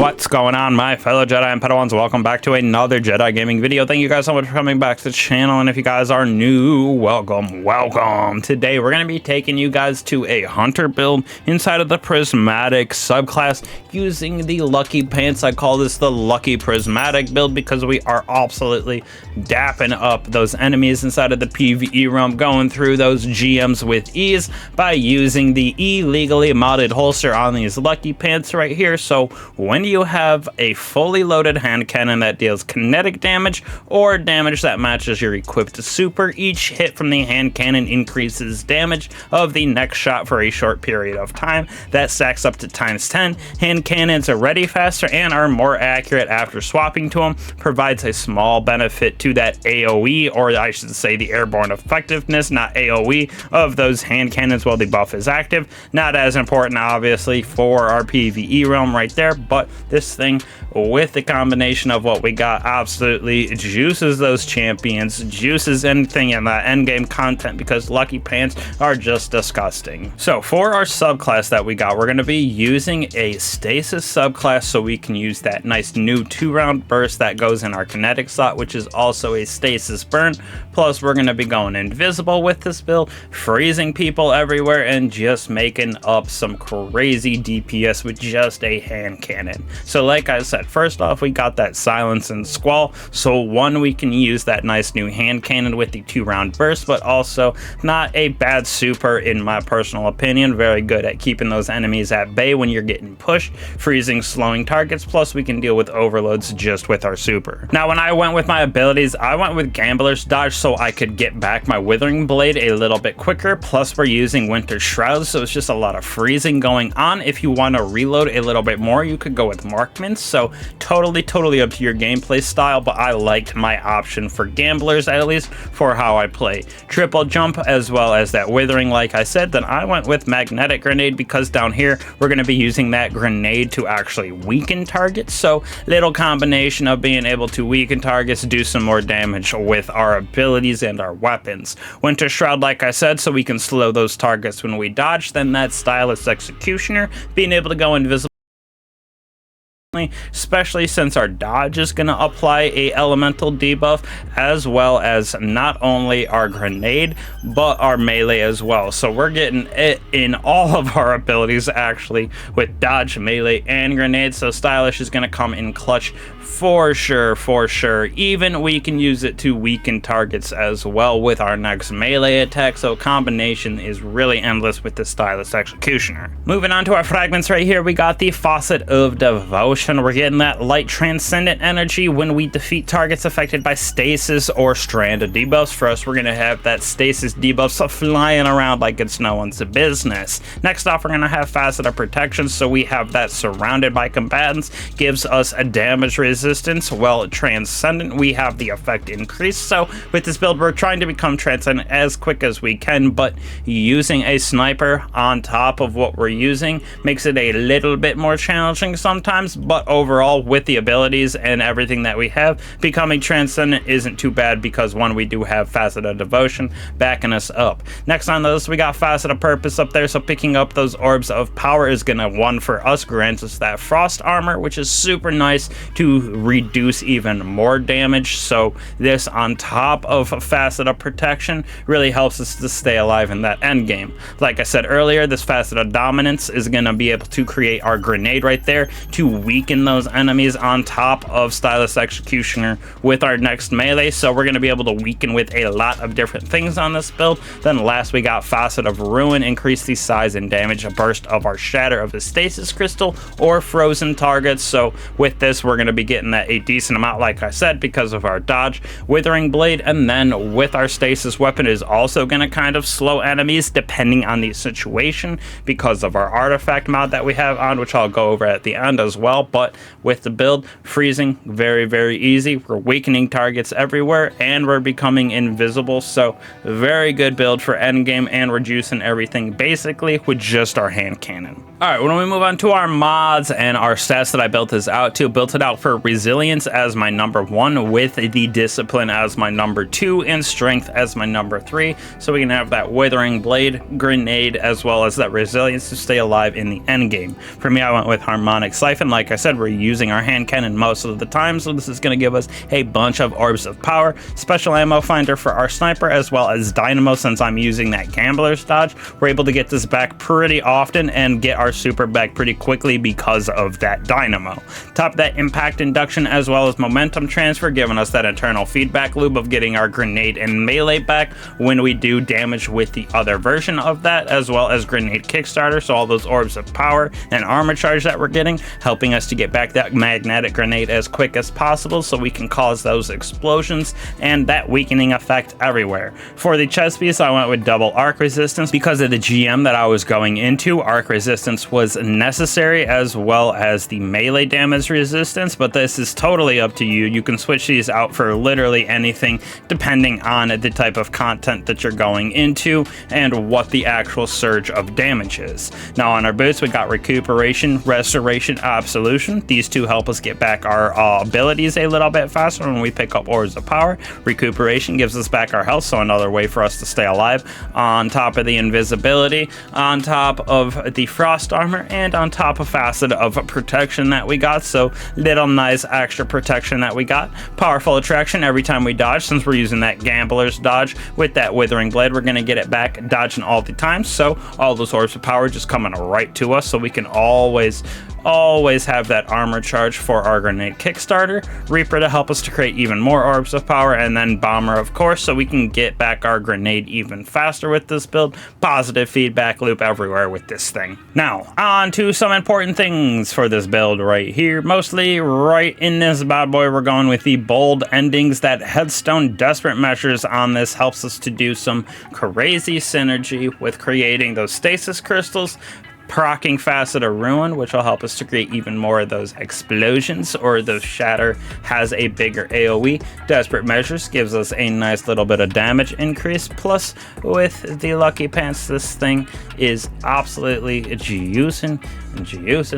What's going on, my fellow Jedi and Padawans? Welcome back to another Jedi gaming video. Thank you guys so much for coming back to the channel, and if you guys are new, welcome. Today we're going to be taking you guys to a hunter build inside of the Prismatic subclass using the Lucky Pants. I call this the Lucky Prismatic build because we are absolutely dapping up those enemies inside of the PvE realm, going through those GMs with ease by using the illegally modded holster on these Lucky Pants right here. So when you have a fully loaded hand cannon that deals kinetic damage or damage that matches your equipped super, each hit from the hand cannon increases damage of the next shot for a short period of time. That stacks up to times 10. Hand cannons are ready faster and are more accurate after swapping to them, provides a small benefit to that AoE, or I should say the airborne effectiveness, not AoE, of those hand cannons while the buff is active. Not as important obviously for our PvE realm right there, but this thing with the combination of what we got absolutely juices those champions, juices anything in that endgame content, because Lucky Pants are just disgusting. So for our subclass that we got, we're going to be using a stasis subclass, so we can use that nice new 2-round burst that goes in our kinetic slot, which is also a stasis burn. Plus we're going to be going invisible with this build, freezing people everywhere, and just making up some crazy DPS with just a hand cannon. So like I said, first off, we got that silence and squall, so one, we can use that nice new hand cannon with the 2-round burst, but also not a bad super in my personal opinion. Very good at keeping those enemies at bay when you're getting pushed, freezing, slowing targets. Plus we can deal with overloads just with our super. Now when I went with my abilities, I went with Gambler's Dodge so I could get back my Withering Blade a little bit quicker. Plus we're using Winter Shrouds, so it's just a lot of freezing going on. If you want to reload a little bit more, you could go with Markments, so totally up to your gameplay style, but I liked my option for gamblers, at least for how I play. Triple jump as well as that withering, like I said. Then I went with magnetic grenade because down here we're going to be using that grenade to actually weaken targets, so little combination of being able to weaken targets, do some more damage with our abilities and our weapons. Winter Shroud, like I said, so we can slow those targets when we dodge. Then that Stylus Executioner, being able to go invisible, especially since our dodge is going to apply a elemental debuff, as well as not only our grenade but our melee as well. So we're getting it in all of our abilities actually, with dodge, melee, and grenade. So stylish is going to come in clutch for sure. Even we can use it to weaken targets as well with our next melee attack, so combination is really endless with the Stylus Executioner. Moving on to our fragments right here, we got the Faucet of Devotion. We're getting that light transcendent energy when we defeat targets affected by stasis or strand debuffs. For us, we're going to have that stasis debuffs flying around like it's no one's business. Next off, we're going to have Facet of Protection, so we have that surrounded by combatants, gives us a damage resistance. Well, transcendent, we have the effect increase. So with this build, we're trying to become transcendent as quick as we can, but using a sniper on top of what we're using makes it a little bit more challenging sometimes. But overall, with the abilities and everything that we have, becoming transcendent isn't too bad, because one, we do have Facet of Devotion backing us up. Next on those, we got Facet of Purpose up there, so picking up those orbs of power is gonna, one, for us, grant us that frost armor, which is super nice to reduce even more damage. So this on top of Facet of Protection really helps us to stay alive in that end game. Like I said earlier, this Facet of Dominance is gonna be able to create our grenade right there to weaken those enemies on top of Stylus Executioner with our next melee. So we're going to be able to weaken with a lot of different things on this build. Then last, we got Facet of Ruin, increase the size and damage, a burst of our Shatter of the Stasis Crystal or frozen targets. So with this, we're going to be getting that a decent amount, like I said, because of our dodge. Withering Blade, and then with our stasis weapon, is also going to kind of slow enemies depending on the situation because of our artifact mod that we have on, which I'll go over at the end as well. But with the build, freezing, very easy. We're weakening targets everywhere, and we're becoming invisible. So very good build for endgame, and we're juicing everything basically with just our hand cannon. Alright, when we move on to our mods and our stats that I built this out to, built it out for resilience as my number 1, with the discipline as my number 2, and strength as my number 3. So we can have that Withering Blade, grenade, as well as that resilience to stay alive in the end game. For me, I went with Harmonic Siphon. Like I said, we're using our hand cannon most of the time, so this is going to give us a bunch of orbs of power, special ammo finder for our sniper, as well as dynamo. Since I'm using that gambler's dodge, we're able to get this back pretty often and get our super back pretty quickly because of that dynamo. Top of that, impact induction as well as momentum transfer, giving us that internal feedback loop of getting our grenade and melee back when we do damage with the other version of that, as well as grenade kickstarter, so all those orbs of power and armor charge that we're getting, helping us to get back that magnetic grenade as quick as possible so we can cause those explosions and that weakening effect everywhere. For the chest piece, I went with double arc resistance because of the GM that I was going into. Arc resistance was necessary, as well as the melee damage resistance, but this is totally up to you. You can switch these out for literally anything depending on the type of content that you're going into and what the actual surge of damage is. Now on our boots, we got recuperation, restoration, absolution. These two help us get back our abilities a little bit faster when we pick up orbs of power. Recuperation gives us back our health, so another way for us to stay alive, on top of the invisibility, on top of the frost armor, and on top of facet of protection that we got, so little nice extra protection that we got. Powerful attraction every time we dodge. Since we're using that gambler's dodge with that withering blade, we're going to get it back dodging all the time, so all those orbs of power just coming right to us, so we can always have that armor charge for our grenade kickstarter. Reaper to help us to create even more orbs of power, and then bomber, of course, so we can get back our grenade even faster with this build. Positive feedback loop everywhere with this thing. Now on to some important things for this build right here. Mostly right in this bad boy, we're going with the bold endings. That headstone desperate measures on this helps us to do some crazy synergy with creating those stasis crystals, proccing facet of ruin, which will help us to create even more of those explosions, or the shatter has a bigger AoE. Desperate measures gives us a nice little bit of damage increase, plus with the Lucky Pants, this thing is absolutely juicing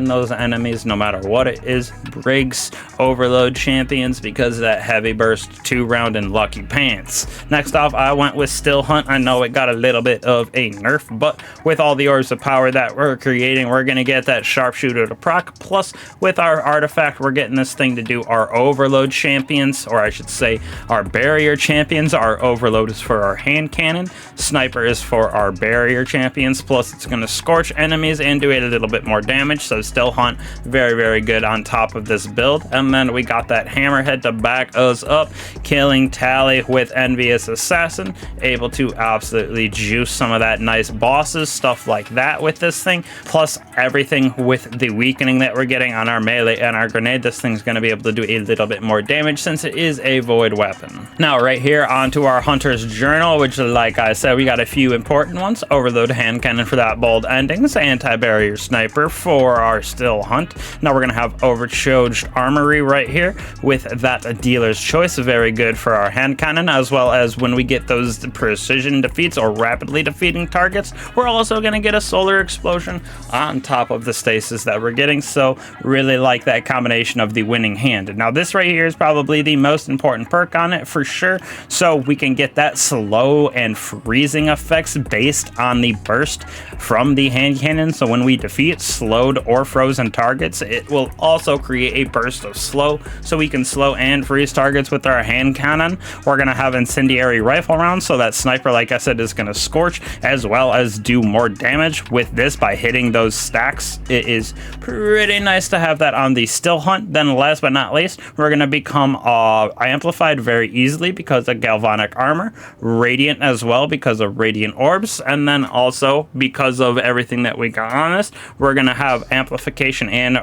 those enemies no matter what it is. Briggs, overload champions, because of that heavy burst 2-round and Lucky Pants. Next off, I went with Still Hunt. I know it got a little bit of a nerf, but with all the orbs of power that we're creating, we're going to get that sharpshooter to proc, plus with our artifact, we're getting this thing to do our overload champions, or I should say our barrier champions. Our overload is for our hand cannon, sniper is for our barrier champions, plus it's going to scorch enemies and do a little bit more damage. So Still Hunt, very, very good on top of this build. And then we got that hammerhead to back us up, killing Tally with Envious Assassin, able to absolutely juice some of that nice bosses, stuff like that with this thing, plus everything with the weakening that we're getting on our melee and our grenade. This thing's going to be able to do a little bit more damage since it is a void weapon. Now right here onto our Hunter's Journal, which, like I said, we got a few important ones. Overload hand cannon for that bold endings, anti-barrier sniper for our Still Hunt. Now we're going to have overcharged armory right here with that dealer's choice, very good for our hand cannon, as well as when we get those precision defeats or rapidly defeating targets, we're also going to get a solar explosion on top of the stasis that we're getting. So really like that combination of the winning hand. Now this right here is probably the most important perk on it for sure, so we can get that slow and freezing effects based on the burst from the hand cannon. So when we defeat slowed or frozen targets, it will also create a burst of slow, so we can slow and freeze targets with our hand cannon. We're going to have incendiary rifle rounds, so that sniper, like I said, is going to scorch as well as do more damage with this by hitting those stacks. It is pretty nice to have that on the Still Hunt. Then last but not least, we're going to become amplified very easily because of galvanic armor, radiant as well because of radiant orbs, and then also because of everything that we got on this, we're going to have amplification and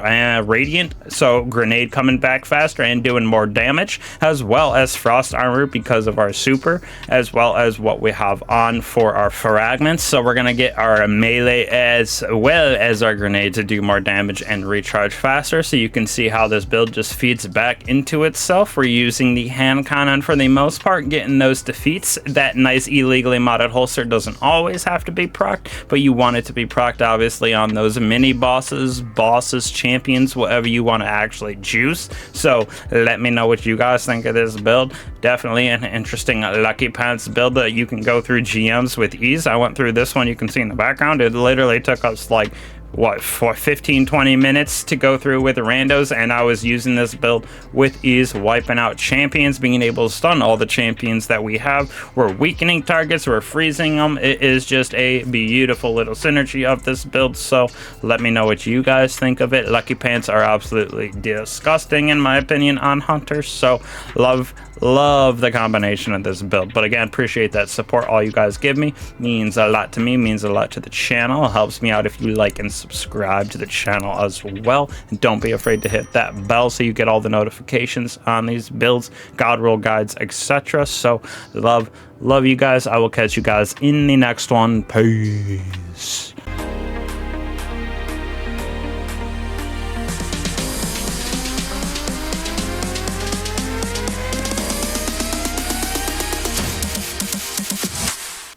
radiant, so grenade coming back faster and doing more damage, as well as frost armor because of our super, as well as what we have on for our fragments. So we're going to get our melee as well as our grenade to do more damage and recharge faster. So you can see how this build just feeds back into itself. We're using the hand cannon for the most part, getting those defeats. That nice illegally modded holster doesn't always have to be procced, but you want it to be procced obviously on those mini bosses, champions, whatever you want to actually juice. So let me know what you guys think of this build. Definitely an interesting Lucky Pants build that you can go through GMs with ease. I went through this one, you can see in the background, it literally took us like what, for 15-20 minutes to go through with randos, and I was using this build with ease, wiping out champions, being able to stun all the champions that we have. We're weakening targets, we're freezing them. It is just a beautiful little synergy of this build. So let me know what you guys think of it. Lucky Pants are absolutely disgusting in my opinion on Hunters, so love the combination of this build. But again, appreciate that support all you guys give me. Means a lot to me, means a lot to the channel. It helps me out if you like and subscribe to the channel as well, and don't be afraid to hit that bell so you get all the notifications on these builds, god roll guides, etc. So love you guys. I will catch you guys in the next one. Peace.